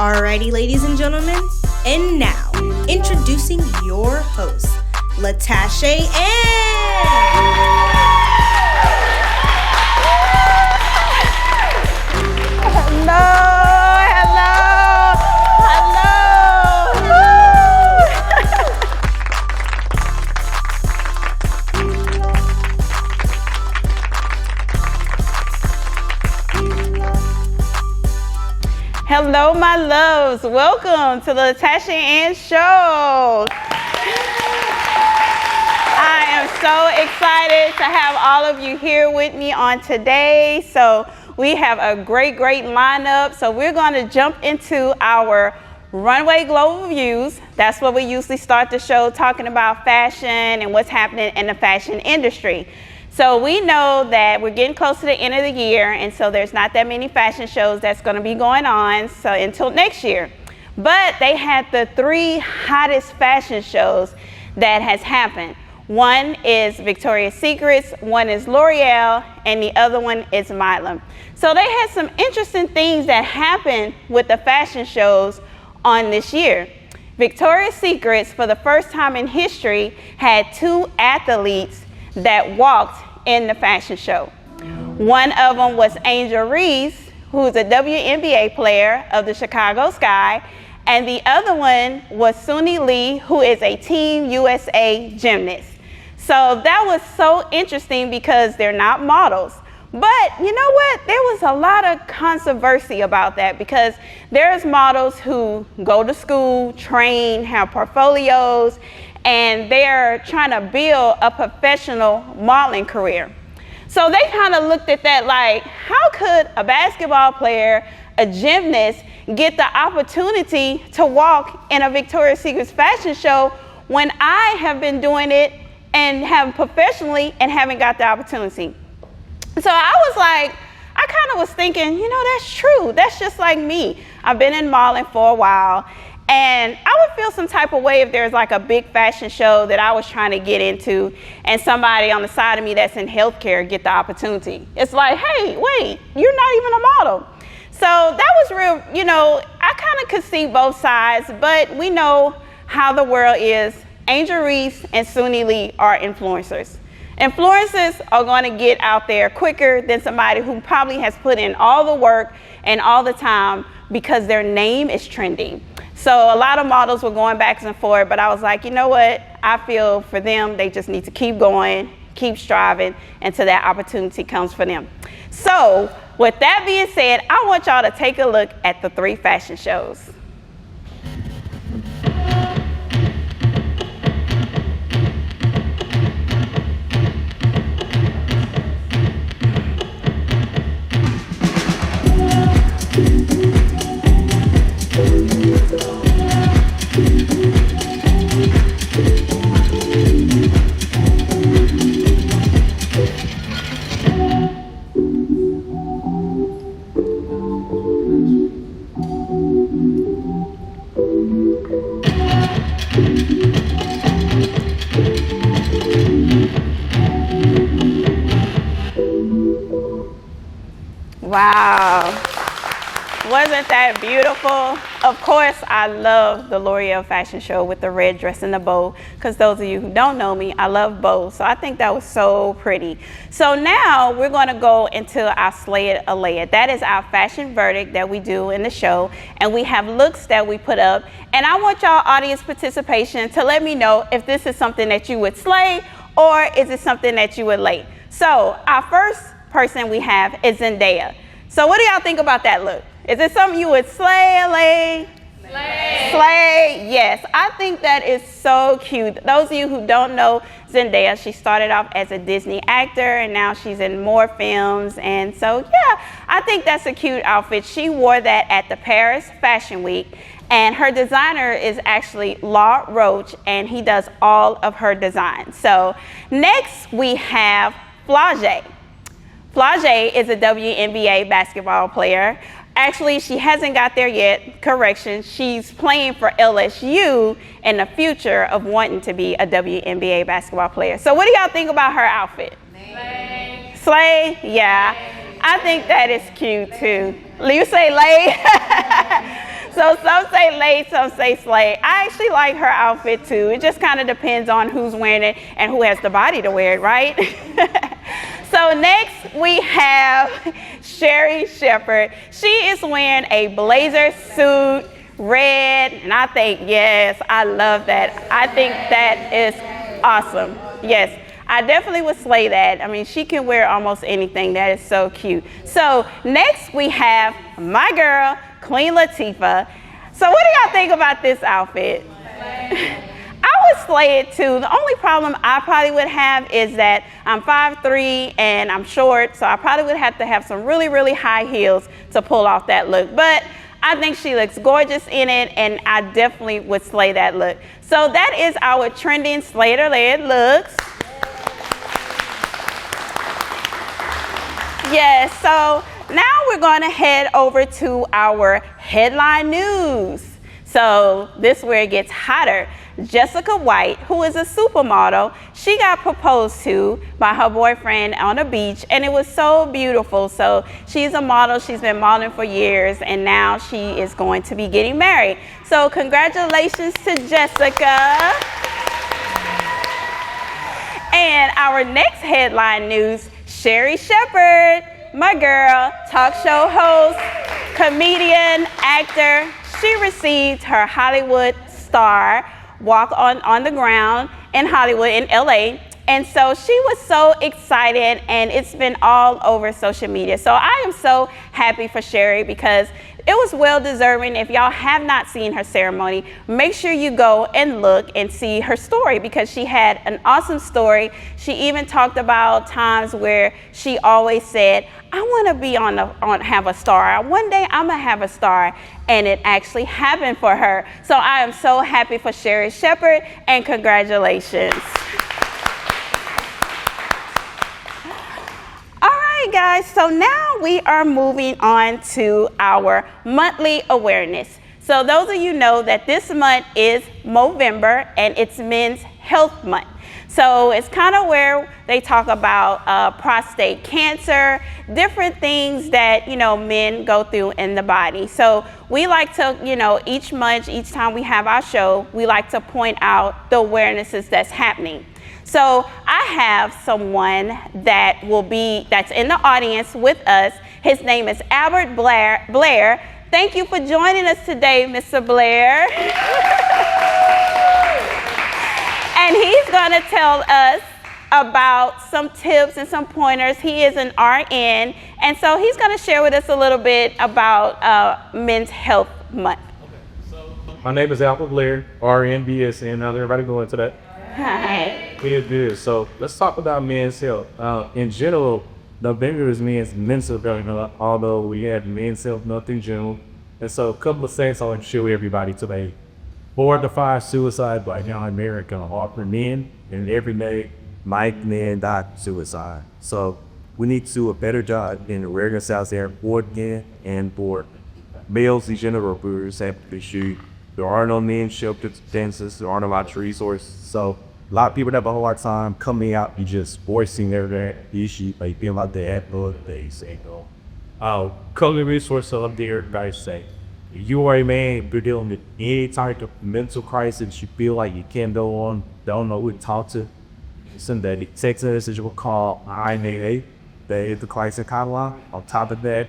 Alrighty, ladies and gentlemen, and now, introducing your hosts, Latachie and... Hello, my loves. Welcome to the Latachie and Show. I am so excited to have all of you here with me on today. So we have a great lineup. So we're going to jump into our runway global views. That's what we usually start the show talking about fashion and what's happening in the fashion industry. So we know that we're getting close to the end of the year, and so there's not that many fashion shows that's going to be going on so until next year. But they had the three hottest fashion shows that has happened. One is Victoria's Secrets, one is L'Oreal, and the other one is Milan. So they had some interesting things that happened with the fashion shows on this year. Victoria's Secrets, for the first time in history, had two athletes that walked in the fashion show. One of them was Angel Reese, who's a WNBA player of the Chicago Sky, and the other one was Suni Lee, who is a Team USA gymnast. So that was so interesting because they're not models. But you know what? There was a lot of controversy about that because there's models who go to school, train, have portfolios, and they're trying to build a professional modeling career. So they kind of looked at that like, how could a basketball player, a gymnast, get the opportunity to walk in a Victoria's Secret fashion show when I have been doing it and have professionally and haven't got the opportunity? So I was like, I kind of was thinking, you know, that's true. That's just like me. I've been in modeling for a while. And I would feel some type of way if there's like a big fashion show that I was trying to get into and somebody on the side of me that's in healthcare get the opportunity. It's like, hey, wait, you're not even a model. So that was real, you know, I kind of could see both sides, but we know how the world is. Angel Reese and Suni Lee are influencers. Influencers are going to get out there quicker than somebody who probably has put in all the work and all the time because their name is trending. So a lot of models were going back and forth, but I was like, you know what? I feel for them, they just need to keep going, keep striving until that opportunity comes for them. So with that being said, I want y'all to take a look at the three fashion shows. Wow, wasn't that beautiful? Of course, I love the L'Oreal fashion show with the red dress and the bow, because those of you who don't know me, I love bows, so I think that was so pretty. So now we're going to go into our Slay It or Lay It. That is our fashion verdict that we do in the show, and we have looks that we put up, and I want y'all audience participation to let me know if this is something that you would slay or is it something that you would lay. So our first person we have is Zendaya. So what do y'all think about that look? Is it something you would slay or lay? Slay. Slay, yes. I think that is so cute. Those of you who don't know Zendaya, she started off as a Disney actor and now she's in more films. And so, yeah, I think that's a cute outfit. She wore that at the Paris Fashion Week. And her designer is actually Law Roach, and he does all of her designs. So next we have Flage. Flage is a WNBA basketball player. Actually, she hasn't got there yet. Correction, she's playing for LSU in the future of wanting to be a WNBA basketball player. So what do y'all think about her outfit? Slay. Slay? Yeah. I think that is cute too. You say lay? So some say lace, some say slay. I actually like her outfit too. It just kind of depends on who's wearing it and who has the body to wear it, right? So next we have Sherry Shepherd. She is wearing a blazer suit, red, and I think, yes, I love that. I think that is awesome. Yes, I definitely would slay that. I mean, she can wear almost anything. That is so cute. So next we have my girl, Queen Latifah. So what do y'all think about this outfit? I would slay it too. The only problem I probably would have is that I'm 5'3" and I'm short, so I probably would have to have some really, really high heels to pull off that look. But I think she looks gorgeous in it, and I definitely would slay that look. So that is our trending Slater-led looks. Yes, so now we're going to head over to our headline news. So this is where it gets hotter. Jessica White, who is a supermodel, she got proposed to by her boyfriend on the beach, and it was so beautiful. So she's a model, she's been modeling for years, and now she is going to be getting married. So congratulations to Jessica. And our next headline news, Sherry Shepherd, my girl, talk show host, comedian, actor. She received her Hollywood star walk on the ground in Hollywood, in LA. And so she was so excited, and it's been all over social media. So I am so happy for Sherry because it was well deserving. If y'all have not seen her ceremony, make sure you go and look and see her story because she had an awesome story. She even talked about times where she always said, I want to be have a star. One day I'm gonna have a star, and it actually happened for her. So I am so happy for Sherry Shepherd, and congratulations. Guys, so now we are moving on to our monthly awareness. So those of you know that this month is Movember, and it's Men's Health Month. So it's kind of where they talk about prostate cancer, different things that, men go through in the body. So we like to, each month, each time we have our show, we like to point out the awarenesses that's happening. So I have someone that's in the audience with us. His name is Albert Blair. Thank you for joining us today, Mr. Blair. And he's going to tell us about some tips and some pointers. He is an RN, and so he's going to share with us a little bit about Men's Health Month. My name is Albert Blair, RN, BSN. How's everybody going today? Hi. Good. So let's talk about men's health. In general, November is men's mental health, although we had men's health month in general. And so a couple of things I want to share with everybody today. 4 to 5 suicides by young America are for men, and every day, men die from suicide. So we need to do a better job in awareness out there for men and for males in general who have to shoot. There are no men shelters, dances, there are no much resources. So a lot of people have a hard time coming out and just voicing their issue, like being like the adult, they say no. Couple resources up there, guys say. If you are a man, you're dealing with any type of mental crisis, you feel like you can't go on, don't know who to talk to, send that text message or call 988, that is the crisis hotline. On top of that,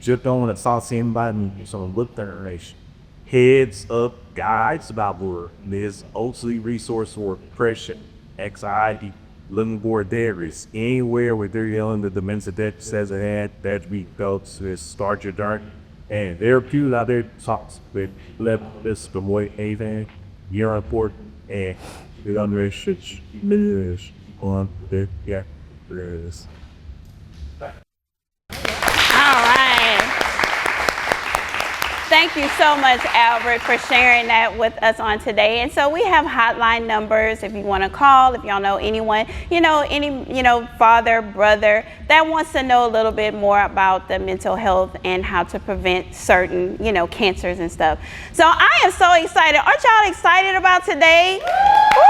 just don't want to talk to anybody, so look their relation. Heads up guides about where there's also resource for depression, anxiety, looking for there is anywhere where they're yelling the dementia that says ahead that we go to start your journey. And there are people out there talks with let this avoid anything, you're important, and the other shit is on there. Yeah, there it is. Thank you so much, Albert, for sharing that with us on today. And so we have hotline numbers if you want to call, if y'all know anyone, any father, brother that wants to know a little bit more about the mental health and how to prevent certain, cancers and stuff. So I am so excited. Aren't y'all excited about today? Woo!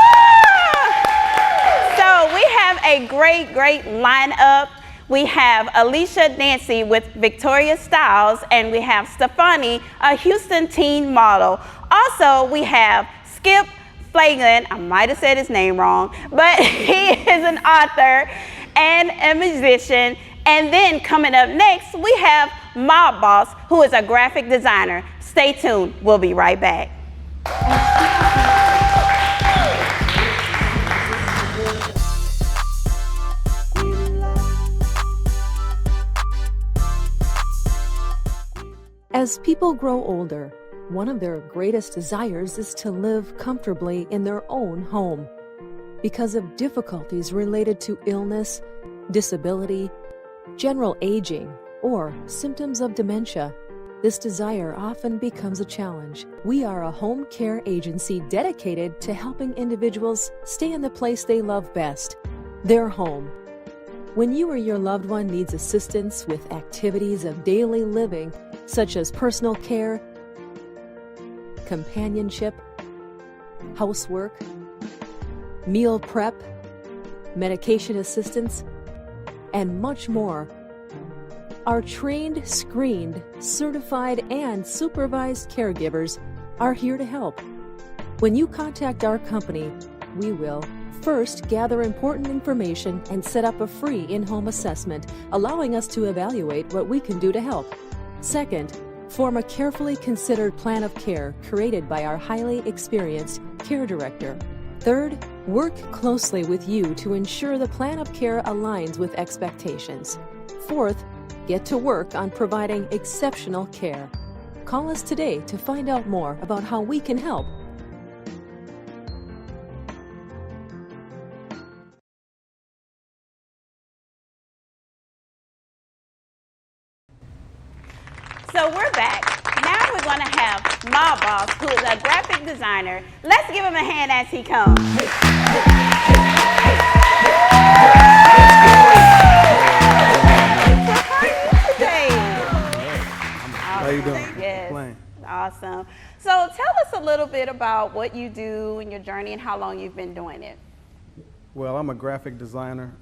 So we have a great lineup. We have Alicia Nancy with Victoria Styles, and we have Stefani, a Houston teen model. Also, we have Skip Flaglin, I might have said his name wrong, but he is an author and a musician. And then coming up next, we have Mob Boss, who is a graphic designer. Stay tuned, we'll be right back. As people grow older, one of their greatest desires is to live comfortably in their own home. Because of difficulties related to illness, disability, general aging, or symptoms of dementia, this desire often becomes a challenge. We are a home care agency dedicated to helping individuals stay in the place they love best, their home. When you or your loved one needs assistance with activities of daily living, such as personal care, companionship, housework, meal prep, medication assistance, and much more, our trained, screened, certified, and supervised caregivers are here to help. When you contact our company, we will first gather important information and set up a free in-home assessment, allowing us to evaluate what we can do to help. Second, form a carefully considered plan of care created by our highly experienced care director. Third, work closely with you to ensure the plan of care aligns with expectations. Fourth, get to work on providing exceptional care. Call us today to find out more about how we can help. So we're back. Now we're going to have Mob Boss, who is a graphic designer. Let's give him a hand as he comes. How you doing? Yes. Playing. Awesome. So tell us a little bit about what you do in your journey and how long you've been doing it. Well, I'm a graphic designer.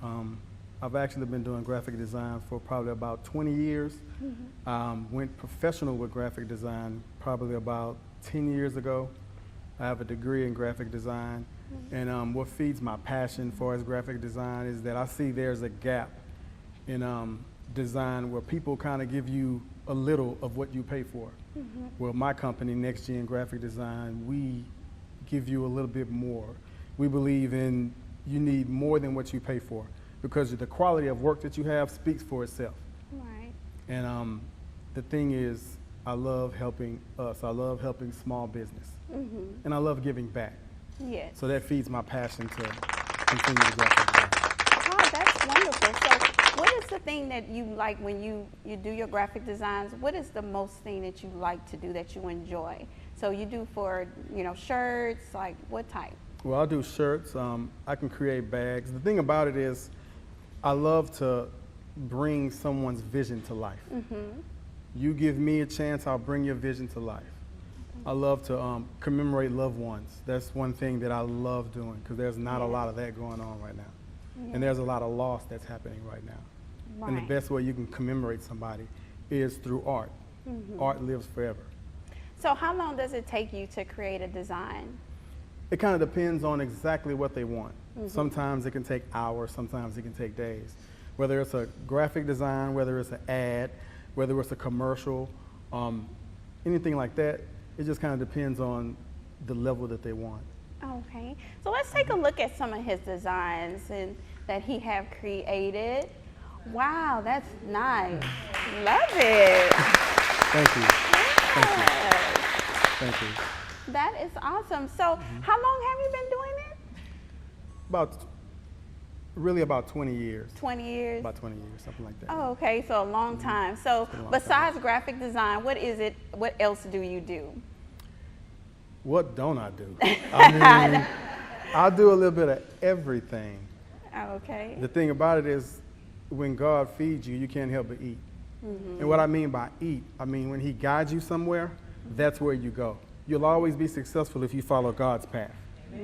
I've actually been doing graphic design for probably about 20 years. Went professional with graphic design probably about 10 years ago. I have a degree in graphic design. And what feeds my passion for as graphic design is that I see there's a gap in design where people kind of give you a little of what you pay for. Well, my company, Next Gen Graphic Design, we give you a little bit more. We believe in you need more than what you pay for, because the quality of work that you have speaks for itself. Right. And the thing is, I love helping us. I love helping small business. And I love giving back. Yes. So that feeds my passion to continue to graphic design. Oh, that's wonderful. So what is the thing that you like when you do your graphic designs? What is the most thing that you like to do that you enjoy? So you do for, shirts, like what type? Well, I'll do shirts. I can create bags. The thing about it is, I love to bring someone's vision to life. You give me a chance, I'll bring your vision to life. I love to commemorate loved ones. That's one thing that I love doing, because there's not a lot of that going on right now. And there's a lot of loss that's happening right now. And the best way you can commemorate somebody is through art. Art lives forever. So how long does it take you to create a design? It kind of depends on exactly what they want. Sometimes it can take hours, sometimes it can take days. Whether it's a graphic design, whether it's an ad, whether it's a commercial, anything like that, it just kind of depends on the level that they want. Okay, so let's take a look at some of his designs that he have created. Wow, that's nice. Love it. Thank you. Yes. Thank you. That is awesome. So how long have you been doing it? About 20 years. 20 years? About 20 years, something like that. Oh, okay, so a long time. So besides graphic design, what else do you do? What don't I do? I mean, I do a little bit of everything. Okay. The thing about it is, when God feeds you, you can't help but eat. And what I mean by eat, I mean when He guides you somewhere, that's where you go. You'll always be successful if you follow God's path.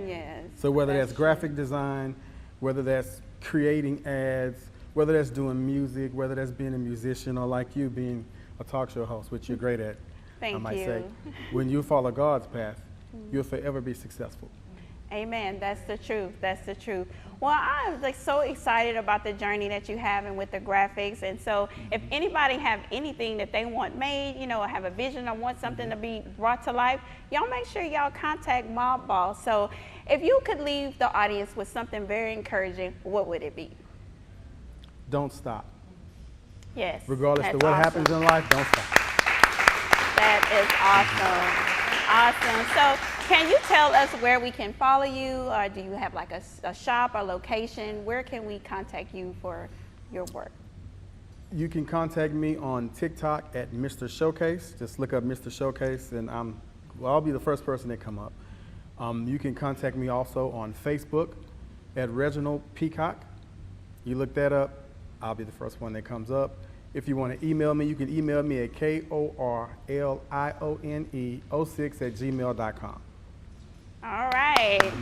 Yes. So whether that's graphic design, whether that's creating ads, whether that's doing music, whether that's being a musician, or like you being a talk show host, which you're great at. Thank I might you. say, when you follow God's path, you'll forever be successful. Amen. That's the truth. That's the truth. Well, I'm like so excited about the journey that you have and with the graphics. And so if anybody have anything that they want made, you know, or have a vision or want something to be brought to life, y'all make sure y'all contact Mob Boss. So if you could leave the audience with something very encouraging, what would it be? Don't stop. Yes. Regardless of what happens in life, don't stop. That is awesome. Awesome. So can you tell us where we can follow you, or do you have like a shop or location? Where can we contact you for your work? You can contact me on TikTok at Mr. Showcase. Just look up Mr. Showcase, and I'll be the first person that come up. You can contact me also on Facebook at Reginald Peacock. You look that up, I'll be the first one that comes up. If you want to email me, you can email me at korlione06@gmail.com. All right.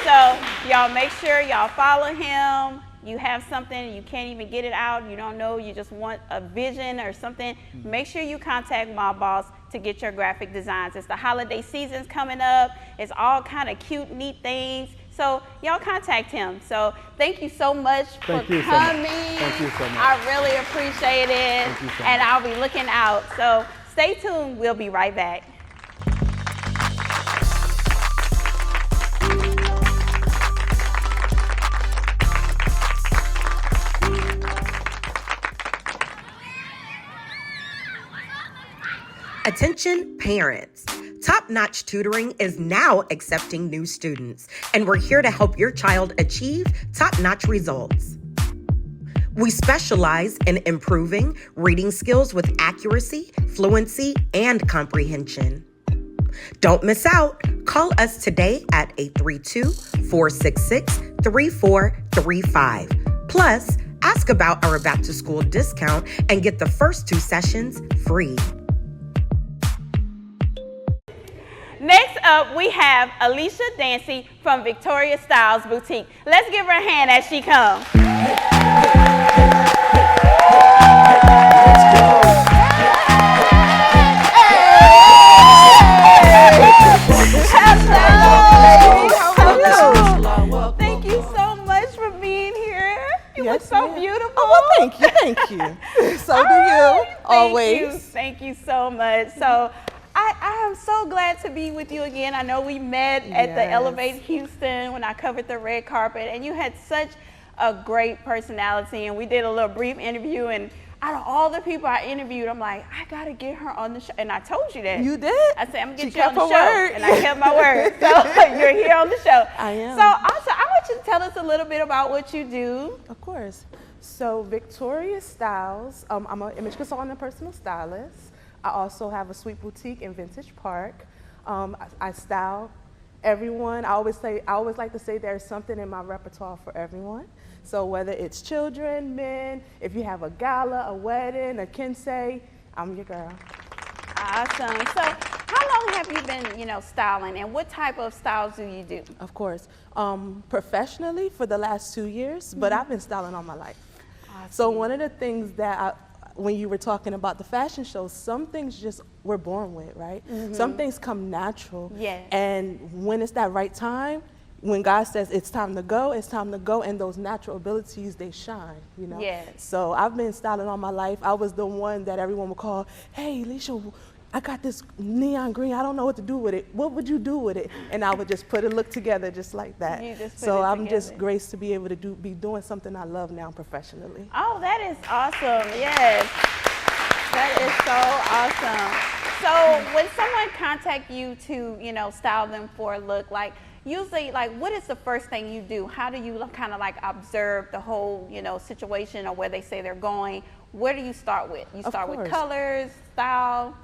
So y'all make sure y'all follow him. You have something, you can't even get it out, you don't know, you just want a vision or something, make sure you contact Mob Boss to get your graphic designs. It's the holiday season's coming up. It's all kind of cute, neat things. So y'all contact him. So thank you so much for coming. Thank you so much. I really appreciate it. Thank you so and much. I'll be looking out. So stay tuned. We'll be right back. Attention parents. Top-notch tutoring is now accepting new students, and we're here to help your child achieve top-notch results. We specialize in improving reading skills with accuracy, fluency, and comprehension. Don't miss out. Call us today at 832-466-3435. Plus, ask about our back-to-school discount and get the first 2 sessions free. Next up, we have Alicia Dancy from Victoria Styles Boutique. Let's give her a hand as she comes. Hello. Thank you so much for being here. You look so beautiful. Oh, well, thank you. So do you, always. Thank you so much. So I am so glad to be with you again. I know we met at the Elevate Houston when I covered the red carpet, and you had such a great personality, and we did a little brief interview, and out of all the people I interviewed, I'm like, I gotta get her on the show, and I told you that. You did? I said, I'm gonna get She you on kept the her show, word. and I kept my word. So you're here on the show. I am. So also, I want you to tell us a little bit about what you do. Of course. So Victoria Styles, I'm an image consultant and personal stylist. I also have a sweet boutique in Vintage Park. I style everyone. I always like to say there's something in my repertoire for everyone. So whether it's children, men, if you have a gala, a wedding, a kensei, I'm your girl. Awesome. So how long have you been, styling, and what type of styles do you do? Of course. Professionally for the last 2 years, but I've been styling all my life. Awesome. So one of the things that when you were talking about the fashion shows, some things just we're born with, right? Some things come natural. Yes. And when it's that right time, when God says it's time to go, and those natural abilities, they shine, Yes. So I've been styling all my life. I was the one that everyone would call, hey, Alicia, I got this neon green, I don't know what to do with it. What would you do with it? And I would just put a look together just like that. You just put So it I'm together. just graced to be able to be doing something I love now professionally. Oh, that is awesome. Yes. That is so awesome. So when someone contact you to, style them for a look, usually, what is the first thing you do? How do you kind of observe the whole, situation or where they say they're going? Where do you start with? You start with colors, style?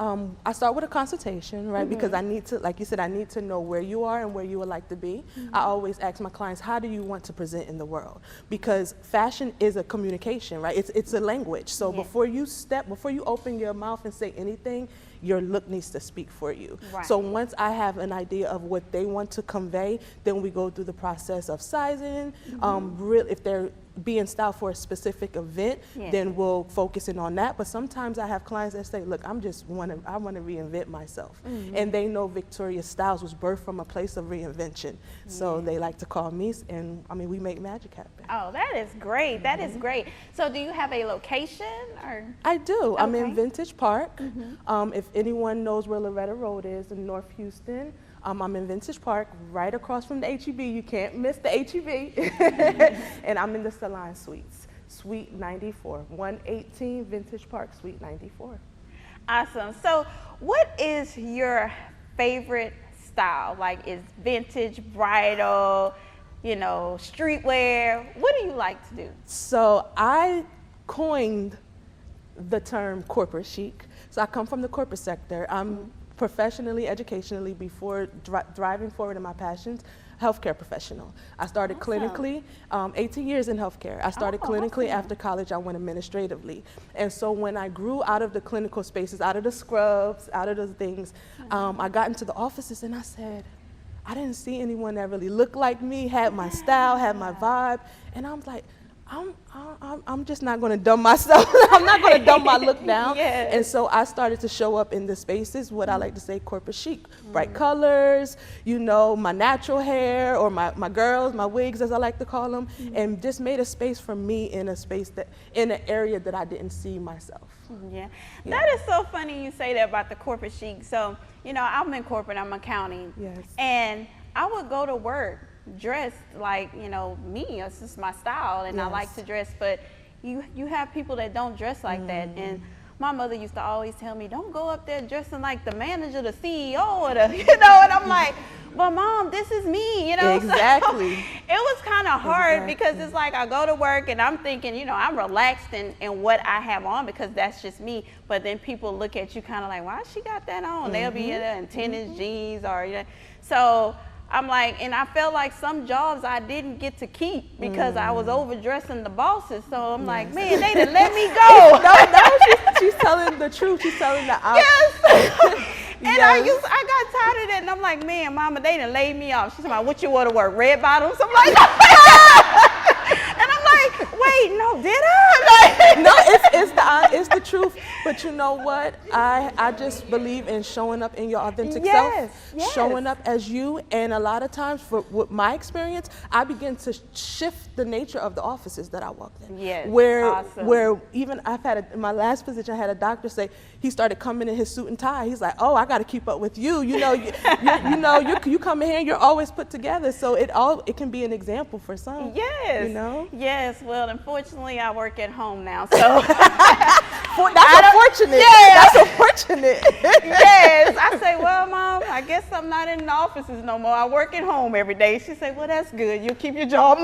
I start with a consultation, right? Because I need to, like you said, I need to know where you are and where you would like to be. I always ask my clients, how do you want to present in the world? Because fashion is a communication, right? It's a language. So before you open your mouth and say anything, your look needs to speak for you. Right. So once I have an idea of what they want to convey, then we go through the process of sizing. If they're be in style for a specific event, then we'll focus in on that. But sometimes I have clients that say, look, I want to reinvent myself. And they know Victoria's Styles was birthed from a place of reinvention. So they like to call me, and I mean, we make magic happen. Oh, that is great. That is great. So do you have a location? Or? I do. Okay. I'm in Vintage Park. If anyone knows where Loretta Road is in North Houston, I'm in Vintage Park, right across from the HEB. You can't miss the HEB. And I'm in the Salon Suites, Suite 94, 118 Vintage Park, Suite 94. Awesome. So what is your favorite style? Like, is vintage, bridal, you know, streetwear? What do you like to do? So I coined the term corporate chic. So I come from the corporate sector. I'm professionally, educationally, before driving forward in my passions, healthcare professional. I started clinically, 18 years in healthcare. I started clinically. After college, I went administratively. And so when I grew out of the clinical spaces, out of the scrubs, out of those things, I got into the offices and I said, I didn't see anyone that really looked like me, had my style, had my vibe. And I was like, I'm just not going to dumb myself. I'm not going to dumb my look down. Yes. And so I started to show up in the spaces, what I like to say, corporate chic. Bright colors, you know, my natural hair, or my girls, my wigs, as I like to call them, and just made a space for me in a space that, in an area that I didn't see myself. Yeah. That is so funny you say that about the corporate chic. So, you know, I'm in corporate, I'm accounting. Yes. And I would go to work dressed like, you know, me. It's just my style, and I like to dress. But you have people that don't dress like that. And my mother used to always tell me, don't go up there dressing like the manager, the CEO, or the, you know. And I'm like, but Mom, this is me, you know. Exactly. So it was kind of hard because it's like I go to work and I'm thinking, you know, I'm relaxed in what I have on because that's just me. But then people look at you kind of like, why she got that on? They'll be in there in tennis jeans or, you know. So I'm like, and I felt like some jobs I didn't get to keep because I was overdressing the bosses. So I'm like, man, they didn't let me go. No, she's telling the truth. She's telling the Yes. And I got tired of that, and I'm like, man, Mama, they done laid me off. She's like, what you want to work, red bottoms? I'm like, and I'm like, wait, no, did I? No, it's the truth. But you know what? I just believe in showing up in your authentic self, showing up as you. And a lot of times, with my experience, I begin to shift the nature of the offices that I walked in. Yes, Where even I've had in my last position, I had a doctor say he started coming in his suit and tie. He's like, oh, I got to keep up with you. You know, you come in here and you're always put together. So it can be an example for some. Yes. You know. Yes. Well, unfortunately, I work at home now, so that's unfortunate. Yes. That's unfortunate. Yes. I say, well, Mom, I guess I'm not in the offices no more. I work at home every day. She said, well, that's good. You'll keep your job.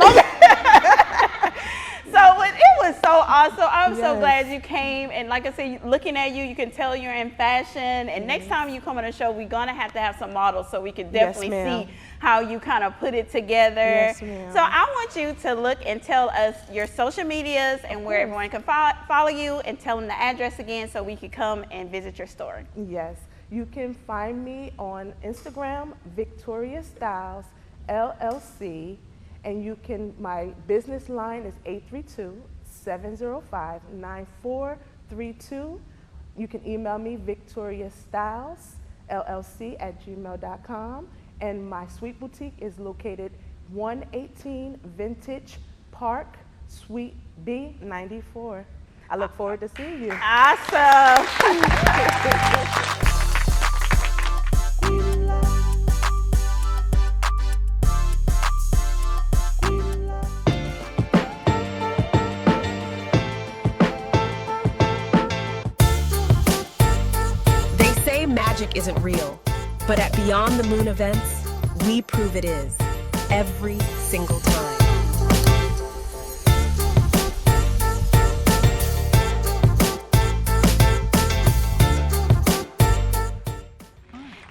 So it was so awesome. I'm so glad you came. And like I said, looking at you, you can tell you're in fashion. And next time you come on the show, we're going to have some models so we can definitely see how you kind of put it together. Yes, ma'am. So I want you to look and tell us your social medias and where everyone can follow you, and tell them the address again so we can come and visit your store. Yes. You can find me on Instagram, Victoria Styles, LLC. And my business line is 832-705-9432. You can email me, victoriastylesllc@gmail.com. And my sweet boutique is located 118 Vintage Park, Suite B 94. I look forward to seeing you. Awesome. Magic isn't real, but at Beyond the Moon events, we prove it is every single time.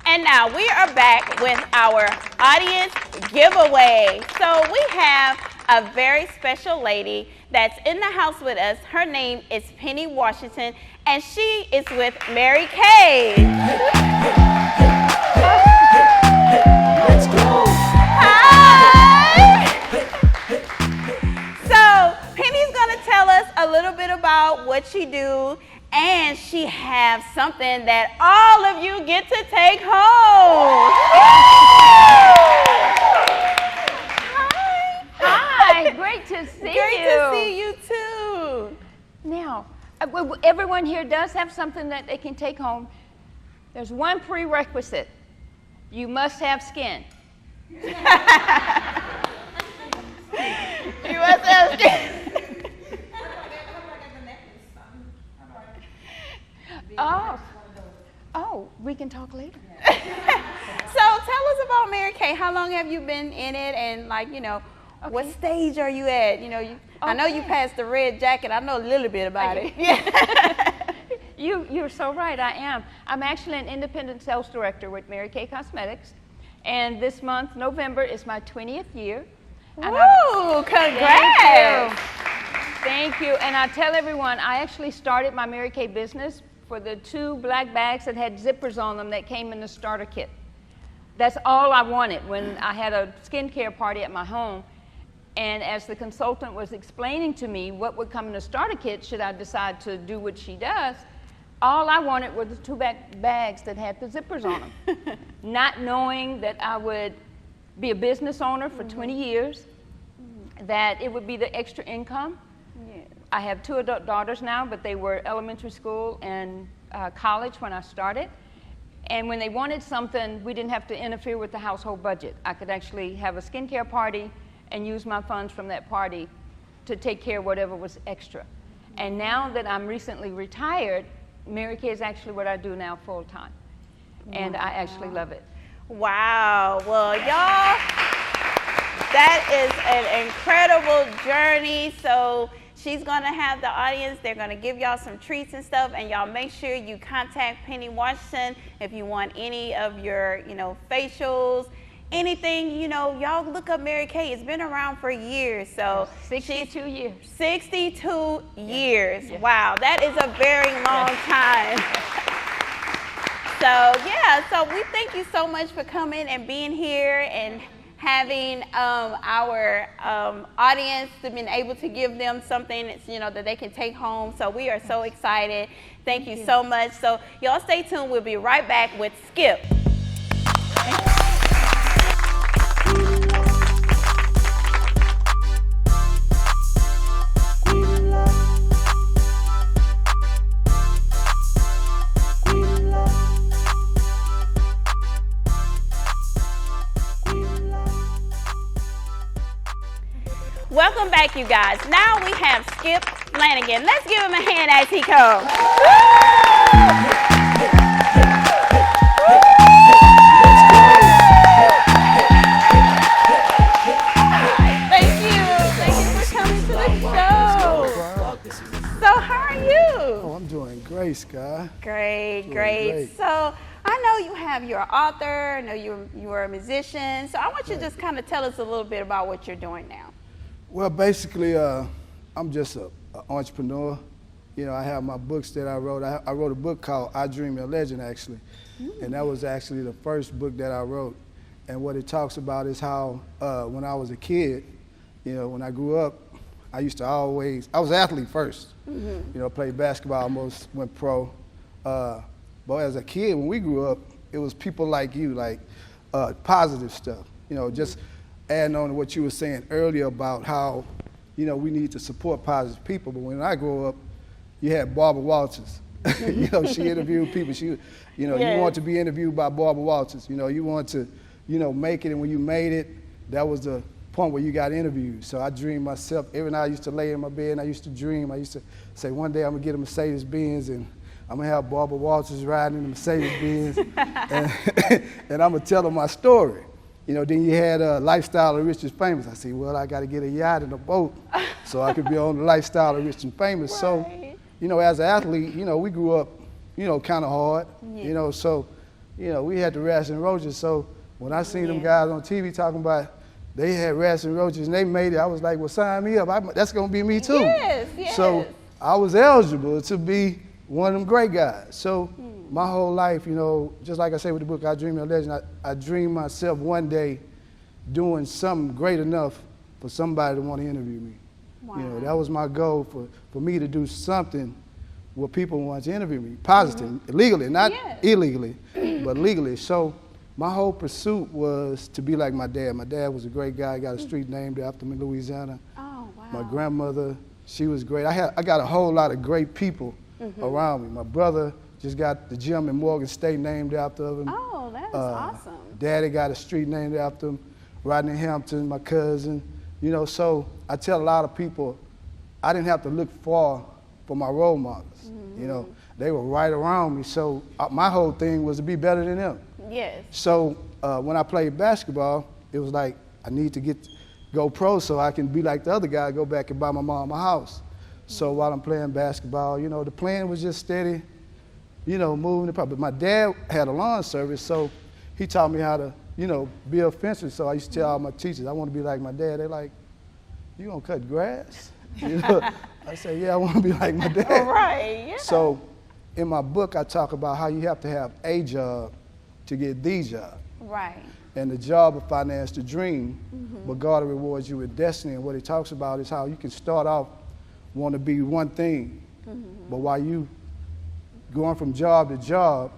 And now we are back with our audience giveaway. So we have a very special lady that's in the house with us. Her name is Penny Washington, and she is with Mary Kay. Hi! So, little bit about what she do, and she has something that all of you get to take home. Hi, great to see you. Great to see you too. Now, everyone here does have something that they can take home. There's one prerequisite. You must have skin. You must have skin. Oh, we can talk later. So tell us about Mary Kay. How long have you been in it, and what stage are you at? I know you passed the red jacket. I know a little bit about it. You're so right. I am. I'm actually an independent sales director with Mary Kay Cosmetics, and this month, November, is my 20th year. Woo! Congrats! Thank you. And I tell everyone, I actually started my Mary Kay business for the 2 black bags that had zippers on them that came in the starter kit. That's all I wanted when I had a skincare party at my home. And as the consultant was explaining to me what would come in the starter kit should I decide to do what she does, all I wanted were the 2 bags that had the zippers on them. Not knowing that I would be a business owner for 20 years, that it would be the extra income. I have 2 adult daughters now, but they were elementary school and college when I started. And when they wanted something, we didn't have to interfere with the household budget. I could actually have a skincare party and use my funds from that party to take care of whatever was extra. And now that I'm recently retired, Mary Kay is actually what I do now full time. And I actually love it. Wow. Well, y'all, that is an incredible journey. So she's going to have the audience. They're going to give y'all some treats and stuff. And y'all make sure you contact Penny Washington if you want any of your, facials, anything, y'all look up Mary Kay. It's been around for years. So 62 years. 62 years. Yeah. Wow. That is a very long time. So we thank you so much for coming and being here and having our audience to be able to give them something that they can take home. So we are so excited. Thank you so much. So y'all stay tuned. We'll be right back with Skip. Welcome back, you guys. Now we have Skip Flanagan. Let's give him a hand as he comes. Thank you for coming to the show. So how are you? Oh, I'm doing great, Sky. Great. So I know you have your author. I know you are a musician. So I want you to just kind of tell us a little bit about what you're doing now. Well, basically, I'm just an entrepreneur. I have my books that I wrote. I wrote a book called I Dream a Legend, actually. And that was actually the first book that I wrote. And what it talks about is how when I was a kid, when I grew up, I was an athlete first. Played basketball, almost went pro. But as a kid, when we grew up, it was people like you, like positive stuff, just adding on to what you were saying earlier about how, we need to support positive people. But when I grew up, you had Barbara Walters. She interviewed people. You want to be interviewed by Barbara Walters. You want to, make it. And when you made it, that was the point where you got interviewed. So I dreamed myself. Every night I used to lay in my bed and I used to dream. I used to say, one day I'm going to get a Mercedes-Benz and I'm going to have Barbara Walters riding in the Mercedes-Benz and I'm going to tell her my story. Then you had Lifestyle of Rich and Famous. I said, well, I got to get a yacht and a boat so I could be on the Lifestyle of Rich and Famous. Right. So, as an athlete, we grew up, kind of hard, so, we had the rats and roaches. So when I seen them guys on TV talking about they had rats and roaches and they made it, I was like, well, sign me up. That's going to be me too. Yes. So I was eligible to be one of them great guys. So my whole life, just like I say with the book, I Dream a Legend, I dream myself one day doing something great enough for somebody to want to interview me. Wow. You know, that was my goal for me to do something where people want to interview me, positive, legally, not illegally, but legally. So my whole pursuit was to be like my dad. My dad was a great guy. Got a street named after me in Louisiana. Oh, wow. My grandmother, she was great. I got a whole lot of great people around me. My brother just got the gym in Morgan State named after him. Oh, that is awesome. Daddy got a street named after him. Rodney Hampton, my cousin. You know, so I tell a lot of people, I didn't have to look far for my role models. You know, they were right around me. So my whole thing was to be better than them. Yes. So when I played basketball, it was like I need to go pro so I can be like the other guy, go back and buy my mom a house. So while I'm playing basketball, you know, the plan was just steady, you know, moving the But my dad had a lawn service, so he taught me how to, you know, build fences. So I used to tell all my teachers, I want to be like my dad. They're like, you gonna cut grass? You know? I said, yeah, I want to be like my dad. Right, yeah. So in my book, I talk about how you have to have a job to get the job. Right. And the job will finance the dream, but God rewards you with destiny. And what he talks about is how you can start off want to be one thing, but while you going from job to job,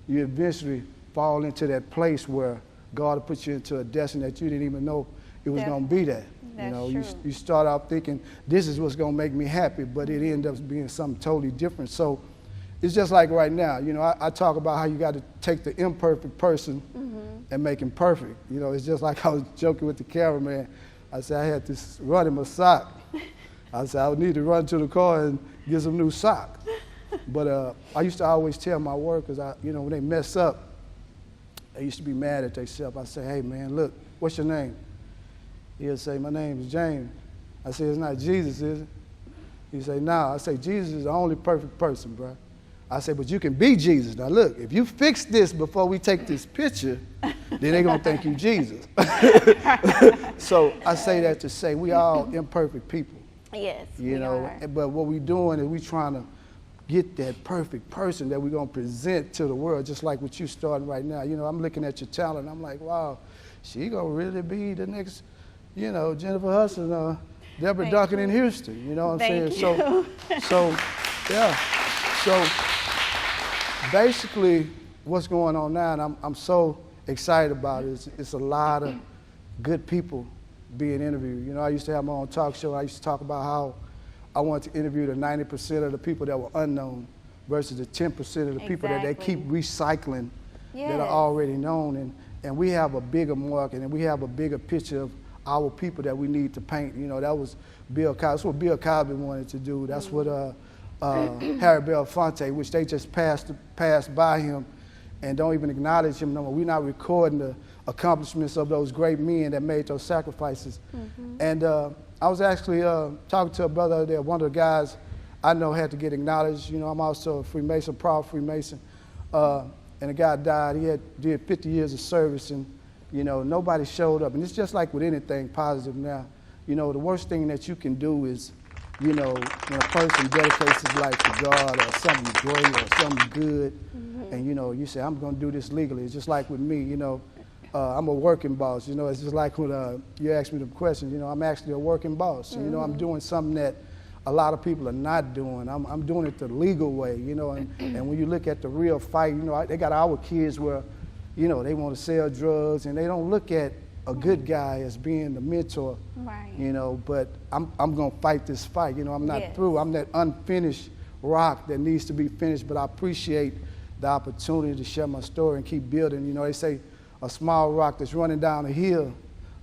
you eventually fall into that place where God will put you into a destiny that you didn't even know it was going to be that. You know, you start out thinking, this is what's going to make me happy, but it ends up being something totally different. So it's just like right now, you know, I talk about how you got to take the imperfect person and make him perfect. You know, it's just like I was joking with the cameraman. I said I had to run him a sock. I said I would need to run to the car and get some new socks. But I used to always tell my workers, you know, when they mess up, they used to be mad at themselves. I say, hey man, look, what's your name? He'll say, my name is James. I say, it's not Jesus, is it? He say, nah. I say, Jesus is the only perfect person, bro. I say, but you can be Jesus. Now look, if you fix this before we take this picture, then they're gonna think you Jesus. So I say that to say we all imperfect people. Yes, you know, but what we're doing is we're trying to get that perfect person that we're gonna present to the world, just like what you're starting right now. You know, I'm looking at your talent, I'm like, wow, she gonna really be the next, you know, Jennifer Hudson or Deborah Duncan in Houston. You know what I'm saying? So yeah. So basically, what's going on now, and I'm so excited about it, it's a lot of good people being interviewed. You know, I used to have my own talk show. I used to talk about how I wanted to interview the 90% of the people that were unknown versus the 10% of the people that they keep recycling that are already known. And we have a bigger market and we have a bigger picture of our people that we need to paint. You know, that was Bill Cosby. That's what Bill Cosby wanted to do. That's what Harry Belafonte, which they just passed by him and don't even acknowledge him no more. We're not recording the accomplishments of those great men that made those sacrifices. And I was actually talking to a brother there, one of the guys I know had to get acknowledged. You know, I'm also a Freemason, proud Freemason. And a guy died, he did 50 years of service and, you know, nobody showed up. And it's just like with anything positive now. You know, the worst thing that you can do is, you know, when a person dedicates his life to God or something great or something good, and, you know, you say, I'm going to do this legally. It's just like with me, you know, I'm a working boss. You know, it's just like when you ask me the question, you know, I'm actually a working boss. You know, I'm doing something that a lot of people are not doing. I'm doing it the legal way, you know, and when you look at the real fight, you know, they got our kids where, you know, they want to sell drugs and they don't look at a good guy as being the mentor, you know, but I'm going to fight this fight. You know, I'm not through. I'm that unfinished rock that needs to be finished, but I appreciate the opportunity to share my story and keep building. You know, they say a small rock that's running down a hill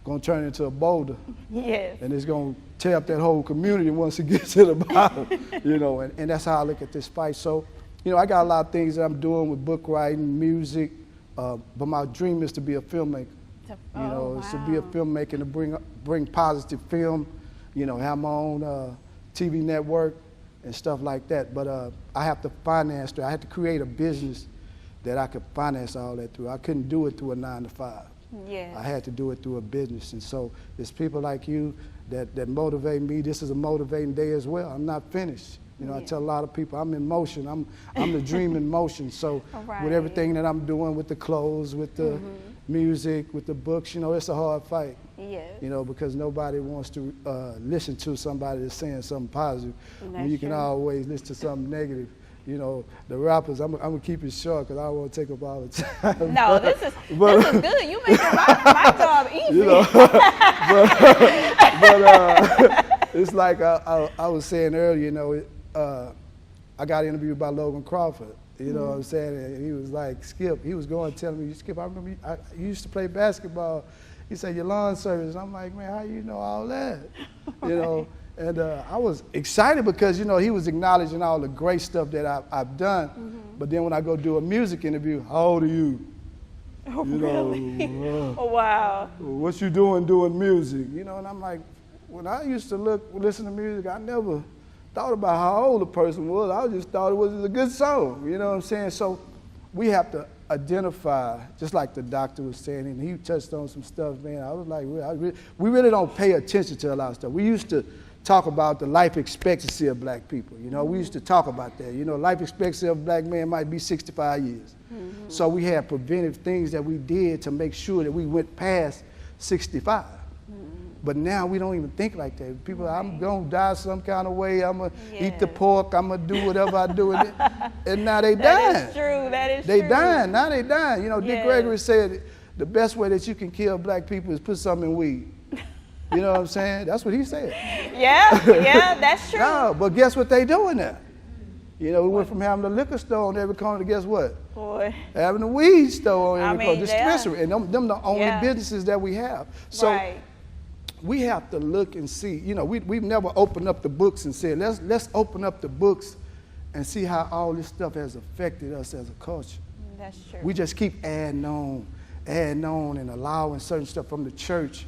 going to turn into a boulder. And it's going to tear up that whole community once it gets to the bottom, you know, and that's how I look at this fight. So, you know, I got a lot of things that I'm doing with book writing, music, but my dream is to be a filmmaker. You know, it's to be a filmmaker, to bring positive film, you know, have my own TV network and stuff like that. But I have to finance it. I had to create a business that I could finance all that through. I couldn't do it through a 9-to-5. I had to do it through a business. And so it's people like you that motivate me. This is a motivating day as well. I'm not finished. You know, I tell a lot of people I'm in motion. I'm the dream in motion. So with everything that I'm doing with the clothes, with the music, with the books, it's a hard fight. Yes. Because nobody wants to listen to somebody that's saying something positive. When you can always listen to something negative. The rappers, I'm gonna keep it short because I don't want to take up all the time. No, this is good. You make my job easy. But it's like I was saying earlier, I got interviewed by Logan Crawford. You know what I'm saying? And he was like, Skip, he was going telling me, Skip, I remember you used to play basketball. He said, your lawn service. I'm like, man, how you know all that? And I was excited because, he was acknowledging all the great stuff that I've done. But then when I go do a music interview, how old are you? Oh, really? Wow. What you doing music? And I'm like, when I used to listen to music, I never thought about how old a person was. I just thought it was a good song. You know what I'm saying? So we have to identify, just like the doctor was saying, and he touched on some stuff, man. I was like, we really don't pay attention to a lot of stuff. We used to talk about the life expectancy of black people. We used to talk about that. Life expectancy of a black man might be 65 years. So we had preventive things that we did to make sure that we went past 65. But now we don't even think like that. People, I'm going to die some kind of way. I'm going to eat the pork. I'm going to do whatever I do. And now they dying. That is true. They dying. Now they dying. Dick Gregory said the best way that you can kill black people is put something in weed. You know what I'm saying? That's what he said. Yeah, that's true. No, but guess what they doing now? We went from having a liquor store on every corner to guess what? Boy. Having a weed store on every corner, dispensary. Yeah. And them the only businesses that we have. So we have to look and see. We've never opened up the books and said, let's open up the books and see how all this stuff has affected us as a culture. That's true. We just keep adding on and allowing certain stuff from the church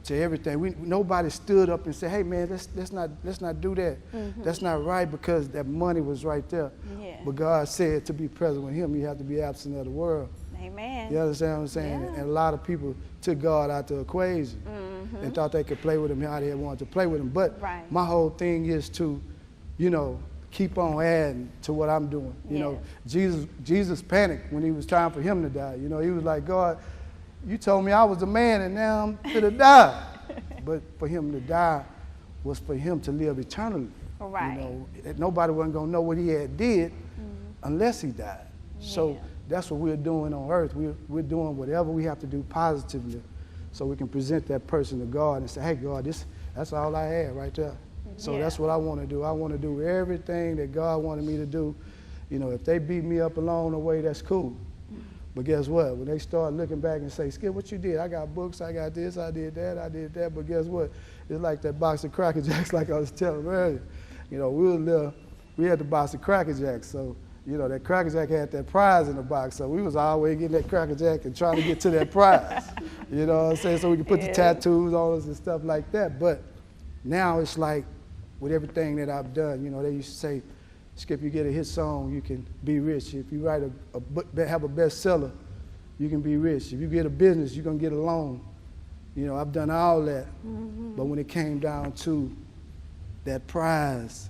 to everything. Nobody stood up and said, hey man, let's not do that. That's not right, because that money was right there. Yeah. But God said to be present with him, you have to be absent of the world. Amen. You understand what I'm saying? Yeah. And a lot of people took God out the equation and thought they could play with him how they wanted to play with him. But my whole thing is to, keep on adding to what I'm doing. Jesus panicked when it was time for him to die. He was like, God, you told me I was a man and now I'm gonna die. But for him to die was for him to live eternally. Right. Nobody wasn't gonna know what he had did unless he died. Yeah. So that's what we're doing on earth. We're doing whatever we have to do positively so we can present that person to God and say, hey God, that's all I had right there. So that's what I want to do. I want to do everything that God wanted me to do. If they beat me up along the way, that's cool. But guess what? When they start looking back and say, Skip, what you did? I got books, I got this, I did that. But guess what? It's like that box of Cracker Jacks, like I was telling them earlier. We had the box of Cracker Jacks. So, that Cracker Jack had that prize in the box. So we was always getting that Cracker Jack and trying to get to that prize. You know what I'm saying? So we could put the tattoos on us and stuff like that. But now it's like, with everything that I've done, they used to say, Skip, you get a hit song, you can be rich. If you write a book, have a bestseller, you can be rich. If you get a business, you're going to get a loan. I've done all that. But when it came down to that prize,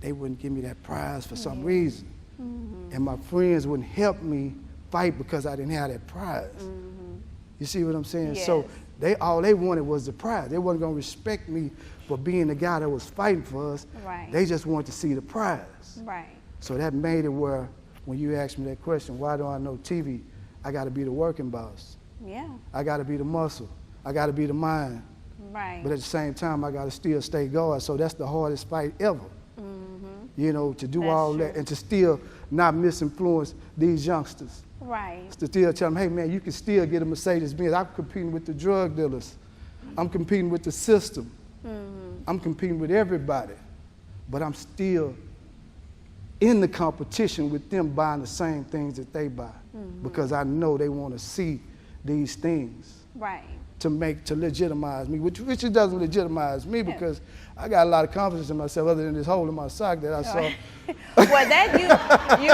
they wouldn't give me that prize for some reason. And my friends wouldn't help me fight because I didn't have that prize. You see what I'm saying? Yes. So all they wanted was the prize. They wasn't going to respect me for being the guy that was fighting for us. Right. They just wanted to see the prize. Right. So that made it where, when you asked me that question, why do I know TV? I got to be the working boss. Yeah. I got to be the muscle. I got to be the mind. Right. But at the same time, I got to still stay guard. So that's the hardest fight ever. To do all that and to still not misinfluence these youngsters. Right. To still tell them, hey man, you can still get a Mercedes-Benz. I'm competing with the drug dealers. I'm competing with the system. I'm competing with everybody. But I'm still in the competition with them buying the same things that they buy. Because I know they want to see these things. Right. To legitimize me, which it doesn't legitimize me because I got a lot of confidence in myself other than this hole in my sock that I saw. Well, that you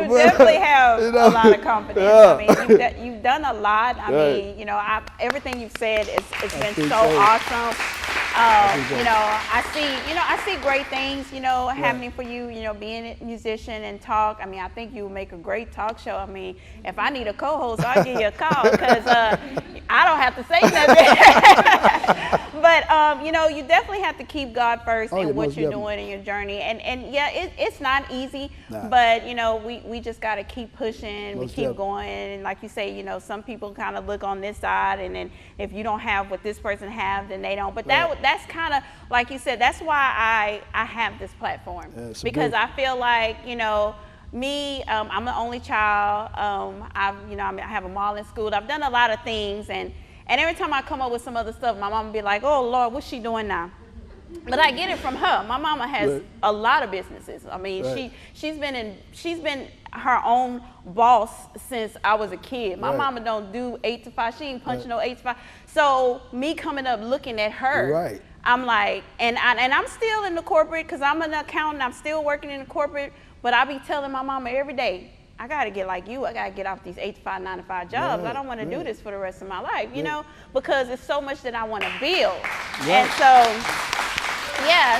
definitely have a lot of confidence. I mean, you've done a lot. I mean, everything you've said it's been so awesome. I see great things, happening for you, being a musician and talk. I mean, I think you would make a great talk show. I mean, if I need a co-host, I'll give you a call because I don't have to say nothing. But, you definitely have to keep God first in what you're doing in your journey. And yeah, it's not easy, but, we just got to keep pushing, we keep going. And like you say, some people kind of look on this side, and then if you don't have what this person have, then they don't. But that's kind of, like you said, that's why I have this platform. Because I feel like, me, I'm the only child. I have a modeling school. I've done a lot of things, and every time I come up with some other stuff, my mom would be like, "Oh Lord, what's she doing now?" But I get it from her. My mama has a lot of businesses. I mean, she's been her own boss since I was a kid. My mama don't do 8 to 5. She ain't punching no 8 to 5. So me coming up looking at her, I'm like, and I'm still in the corporate because I'm an accountant. I'm still working in the corporate. But I be telling my mama every day, I got to get like you. I got to get off these 8 to 5, 9 to 5 jobs. I don't want to do this for the rest of my life, because it's so much that I want to build. And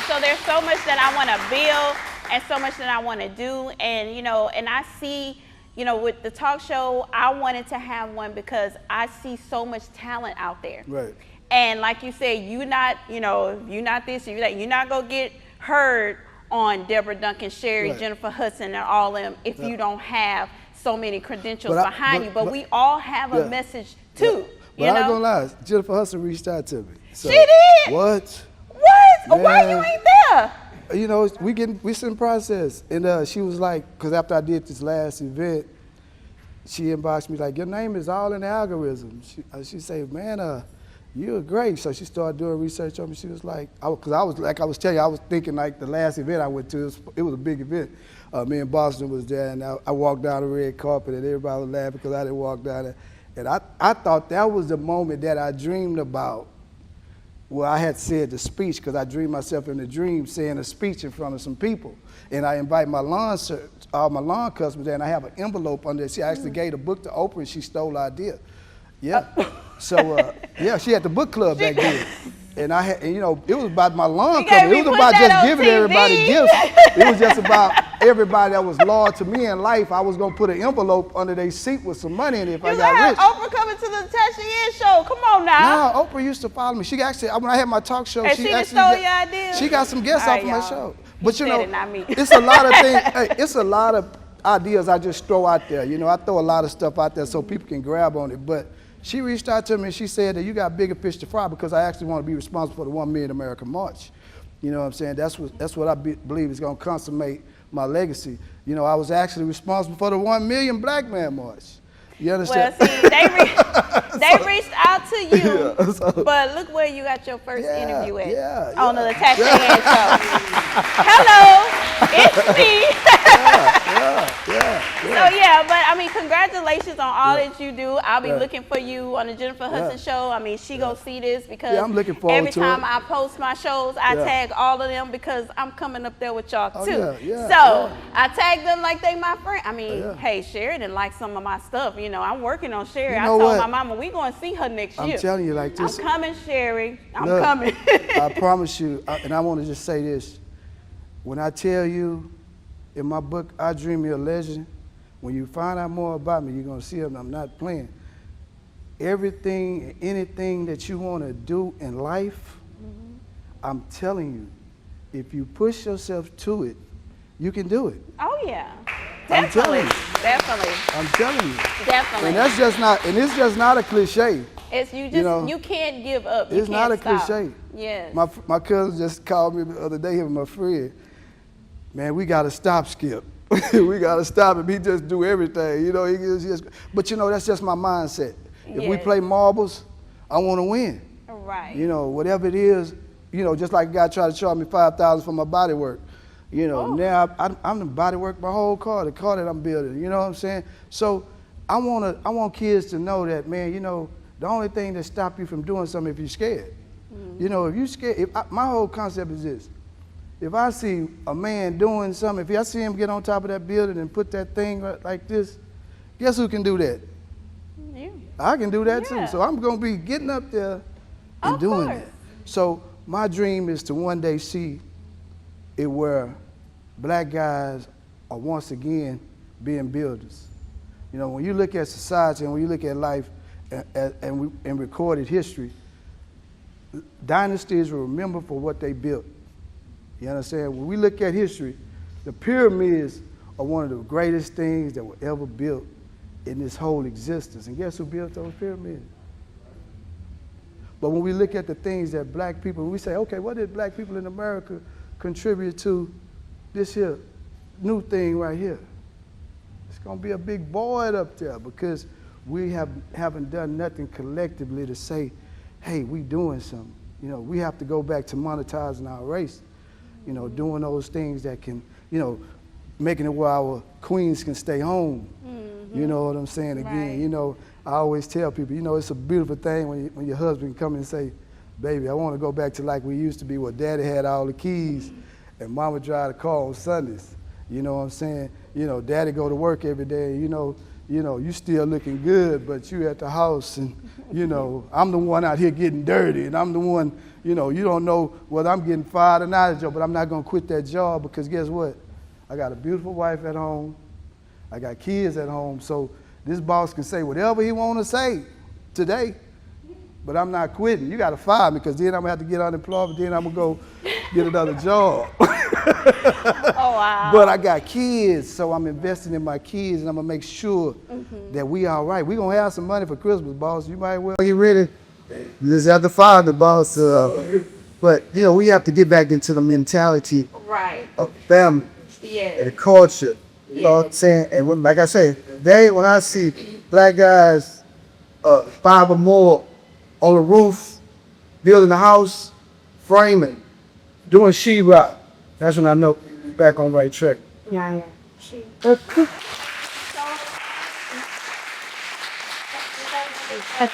so there's so much that I want to build and so much that I want to do. And, and I see, with the talk show, I wanted to have one because I see so much talent out there. Right. And like you said, you're not this, you're not going to get heard on Deborah Duncan, Sherry, Jennifer Hudson, and all them if you don't have so many credentials behind you. But we all have a message too. But I'm not gonna lie, Jennifer Hudson reached out to me. So, she did. What? Man. Why you ain't there? We still in process, and she was like, because after I did this last event, she inboxed me like, "Your name is all in the algorithm." She said, "Man, you're great." So she started doing research on me. She was like, because I was telling you, I was thinking like the last event I went to, it was a big event. Me and Boston was there, and I walked down the red carpet, and everybody was laughing because I didn't walk down there. And I thought that was the moment that I dreamed about. Well, I had said the speech because I dreamed myself in a dream saying a speech in front of some people. And I invite my lawn customers there, and I have an envelope under it. She actually gave the book to Oprah, and she stole the idea. Yeah. So, she had the book club back then. And it was about my lawn company. It was about just giving everybody gifts. It was just about everybody that was loyal to me in life. I was going to put an envelope under their seat with some money in it if I got rich. Oprah coming to the Latachie show. Come on now. No, Oprah used to follow me. She actually, when I had my talk show, she stole your idea? She got some guests off of my show. But not me. It's a lot of things. It's a lot of ideas I just throw out there. I throw a lot of stuff out there so people can grab on it. But she reached out to me and she said that you got bigger fish to fry because I actually want to be responsible for the 1 Million American March. You know what I'm saying? That's what I believe is going to consummate my legacy. I was actually responsible for the 1 Million Black Man March. You understand? Well, see, they reached out to you, but look where you got your first interview at on the Latachie show. Hello, it's me. So but I mean, congratulations on all that you do. I'll be looking for you on the Jennifer Hudson show. I mean, she gonna see this because I'm looking forward every to time it. I post my shows, I tag all of them because I'm coming up there with y'all too. I tag them like they my friend. I mean, hey, Sherry didn't like some of my stuff. I'm working on Sherry. I told my mama we gonna see her next year. I'm telling you like this. I'm coming, Sherry. I'm coming. I promise you, and I want to just say this. When I tell you in my book, I Dream You're a Legend, when you find out more about me, you're going to see it, and I'm not playing. Everything, anything that you want to do in life, I'm telling you, if you push yourself to it, you can do it. Oh, yeah. Definitely. Definitely. I'm telling you. Definitely. And that's just not, and it's just not a cliche. It's you can't give up. It's not a cliche. Yes. My cousin just called me the other day, him and my friend. Man, we got to stop Skip. We got to stop him. He just do everything. But that's just my mindset. If we play marbles, I want to win. Right. Whatever it is, just like a guy tried to charge me $5,000 for my body work. Now I'm the body work my whole car, the car that I'm building. You know what I'm saying? So I want kids to know that, man, the only thing that stop you from doing something if you're scared. If you're scared, my whole concept is this. If I see a man doing something, if I see him get on top of that building and put that thing like this, guess who can do that? You. I can do that too. So I'm going to be getting up there and doing that. So my dream is to one day see it where black guys are once again being builders. You know, when you look at society and when you look at life and recorded history, dynasties will remember for what they built. You understand? When we look at history, the pyramids are one of the greatest things that were ever built in this whole existence. And guess who built those pyramids? But when we look at the things that black people, we say, okay, what did black people in America contribute to this here new thing right here? It's gonna be a big void up there because we haven't done nothing collectively to say, hey, we doing something. You know, we have to go back to monetizing our race, you know, doing those things that can, you know, making it where our queens can stay home. Mm-hmm. You know what I'm saying? Again, right. You know, I always tell people, you know, it's a beautiful thing when your husband come and say, baby, I want to go back to like we used to be where daddy had all the keys and mama drive the car on Sundays. You know what I'm saying? You know, daddy go to work every day, you know, you still looking good, but you at the house and, you know, I'm the one out here getting dirty and I'm the one, you know, you don't know whether I'm getting fired or not, Joe, but I'm not going to quit that job because guess what? I got a beautiful wife at home. I got kids at home. So this boss can say whatever he want to say today, but I'm not quitting. You got to fire me because then I'm going to have to get unemployed, but then I'm going to go get another job. Oh, wow. But I got kids, so I'm investing in my kids, and I'm going to make sure that we all right. We're going to have some money for Christmas, boss. You might well get ready. You just have to fire the boss. But, you know, we have to get back into the mentality of family and the culture. You know what I'm saying? And when, like I say, when I see black guys, 5 or more on the roof, building a house, framing, doing sheetrock, that's when I know back on the right track. Yeah.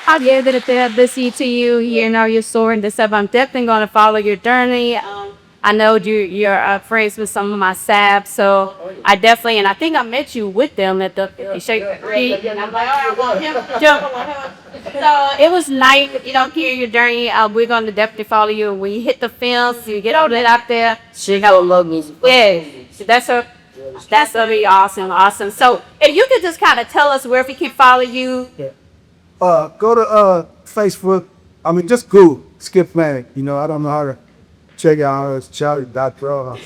I'm here to listen to you, you know, your story and stuff. I'm definitely going to follow your journey. I know you're friends with some of my staff, so I definitely, and I think I met you with them at the 50 Shake Street, and I'm like, oh, I want him to jump. So it was nice, you know, hearing your journey. We're going to definitely follow you. When you hit the films, you get all that out there. She got a love music. Yeah, that's gonna be awesome. So if you could just kind of tell us where we can follow you. Go to Facebook. I mean, just Google Skip Manning. You know, I don't know how to check out his Charlie.pro.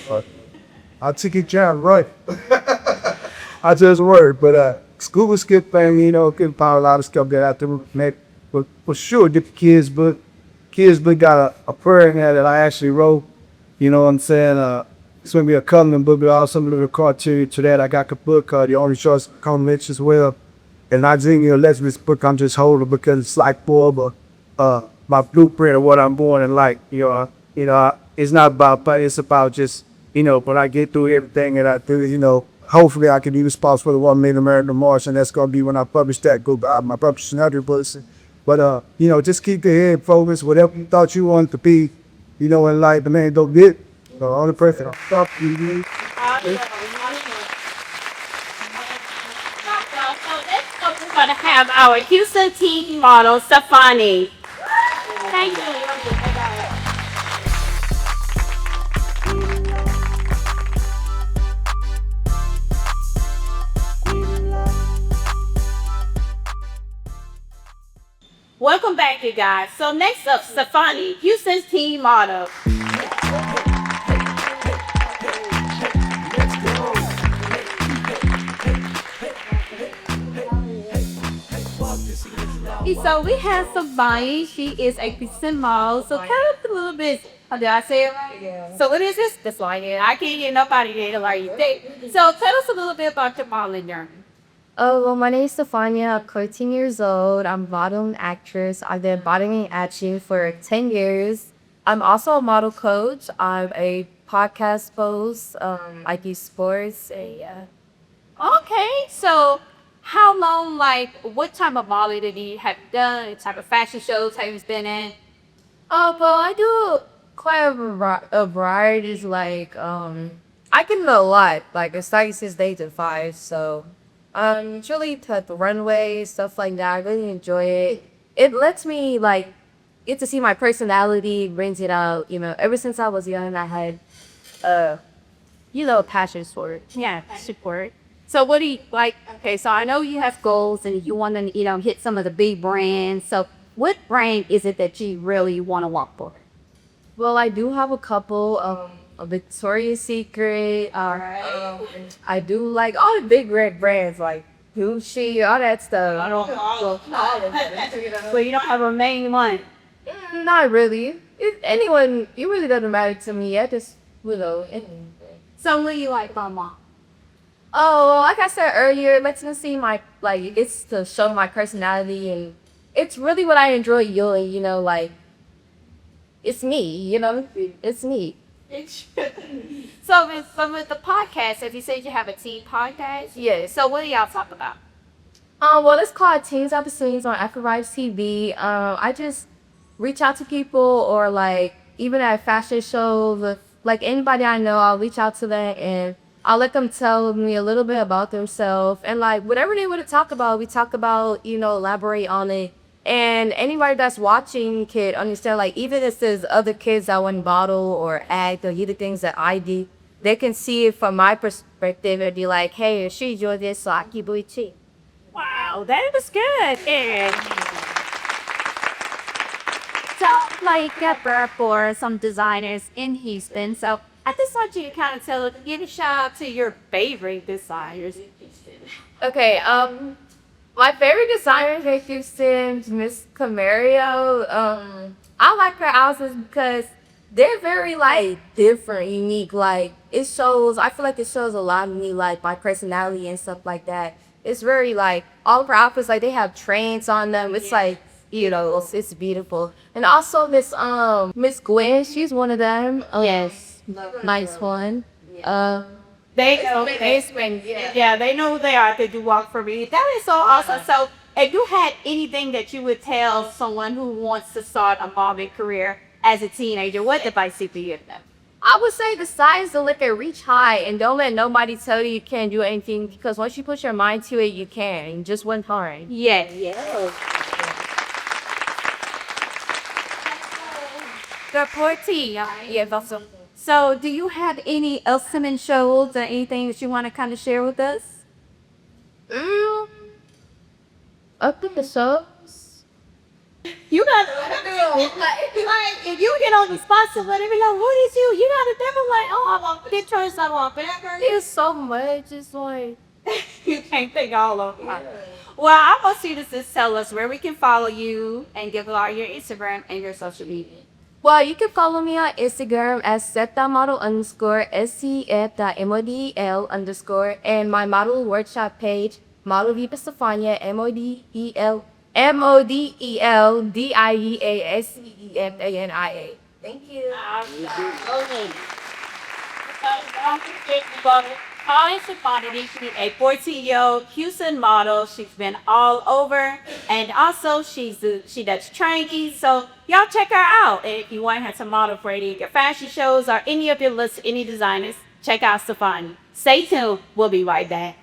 I'll take it down right. I just work, but Google Skip Manning, you know, can find a lot of stuff that I have to make. But for sure, get the kids book. Kids book got a prayer in there that I actually wrote. You know what I'm saying? It's going to be a coloring book, but also a little cartoon to that. I got the book, The Only Choice Comments as well. And I think, you know, that's this book I'm just holding because it's like more of my blueprint of what I'm born and like, you know, it's not about, but it's about just, you know, when I get through everything that I do, you know, hopefully I can be responsible for the 1 million American March, and that's going to be when I publish that, go by my publishing other books. But, you know, just keep your head focused, whatever you thought you wanted to be, you know, in life, the man don't get. So all the person, I'll stop you. So we're going to have our Houston team model, Stefani. Thank you. Welcome back, you guys. So next up, Stefani, Houston's team model. So we have Stefani. She is a Houston model. So tell us a little bit. How did I say it right? Yeah. So what is this? This line here. I can't get nobody there like you think. So tell us a little bit about your modeling journey. Oh, well, my name is Stefania. I'm 14 years old. I'm a model and actress. I've been modeling and acting for 10 years. I'm also a model coach. I'm a podcast host. I do sports. Yeah. Okay, so how long, like, what type of modeling have you done? What type of fashion shows have you been in? Oh, well, I do quite a variety. Like, I can do a lot. Like, it's like since day to 5, so... Usually to the runway, stuff like that. I really enjoy it. It lets me, like, get to see my personality, brings it out. You know, ever since I was young, I had, a passion for it. Yeah, support. So what do you like? Okay, so I know you have goals and you want to, hit some of the big brands. So what brand is it that you really want to work for? Well, I do have a couple. A Victoria's Secret. I do like all the big red brands like Gucci, all that stuff. I don't Well, you don't have a main one. Not really. Anyone, it really doesn't matter to me. I just, anything. So what do you like from mom? Oh, like I said earlier, it lets me see it's to show my personality, and it's really what I enjoy doing, it's me, it's me. So with the podcast, if you said you have a teen podcast, Yeah. so what do y'all talk about? Well, it's called Teens Episodes on Afterrise TV. I just reach out to people, or even at fashion shows, anybody I know, I'll reach out to them and I'll let them tell me a little bit about themselves, and whatever they want to talk about, we talk about, elaborate on it. And anybody that's watching can understand, even if there's other kids that want to model or act or do the things that I do, they can see it from my perspective and be like, hey, she enjoyed this, so I keep it cheap. Wow, that was good. And so, get for some designers in Houston. So I just want you to kind of give a shout out to your favorite designers in Houston. Okay, my favorite designer in Houston is Miss Camario. I like her houses because they're very different, unique. It shows. I feel like it shows a lot of me, my personality and stuff like that. It's very all of her outfits, they have trains on them. It's it's beautiful. And also Miss Gwen, she's one of them. Yes, Nice one. They know they know who they are. They do walk for me. That is so awesome. So if you had anything that you would tell someone who wants to start a modeling career as a teenager, what advice would you give them? I would say the sky's the limit, reach high, and don't let nobody tell you can't do anything, because once you put your mind to it, you can. Just one time. Yeah. The poor tea. Yeah, awesome. So, do you have any upcoming shows or anything that you want to kind of share with us? Up in the shows. You got if you get on the sponsor, let me know who is you. You got to definitely I want pictures, I want whatever. There's so much. It's you can't think all of them. Well, I want you to just tell us where we can follow you and give out your Instagram and your social media. Well, you can follow me on Instagram as @SCF_model_, SCF_model_, and my model workshop page, Model Viva Stefania, MODELDIEASCEFANIA. Thank you. Holly Stefani, she's a 14-year-old Houston model. She's been all over, and also she does training. So y'all check her out. And if you want her to model for any of your fashion shows or any of your lists, any designers, check out Stefani. Stay tuned. We'll be right back.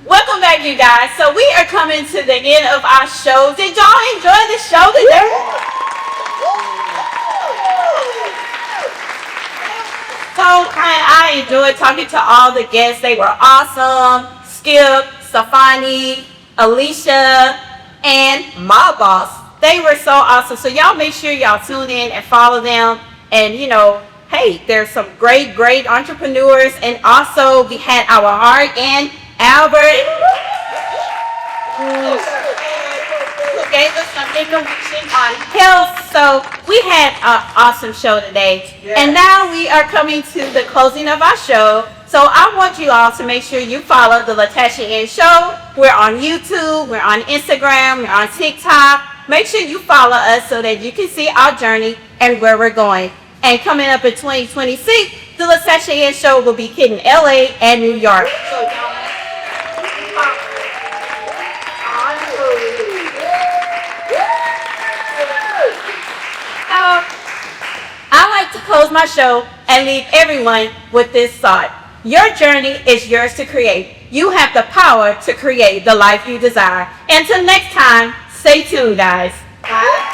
Welcome back, you guys. So we are coming to the end of our show. Did y'all enjoy the show today? So I enjoyed talking to all the guests. They were awesome. Skip, Stefani, Alicia, and my boss. They were so awesome. So y'all make sure y'all tune in and follow them. And hey, there's some great entrepreneurs. And also we had our Art and Albert, who gave us some information on health. So we had an awesome show today. And now we are coming to the closing of our show. So I want you all to make sure you follow the Latachie Show. We're on YouTube, we're on Instagram, we're on TikTok. Make sure you follow us so that you can see our journey and where we're going. And coming up in 2026, the Latachie Show will be hitting LA and New York. I like to close my show and leave everyone with this thought. Your journey is yours to create. You have the power to create the life you desire. Until next time, stay tuned, guys. Bye.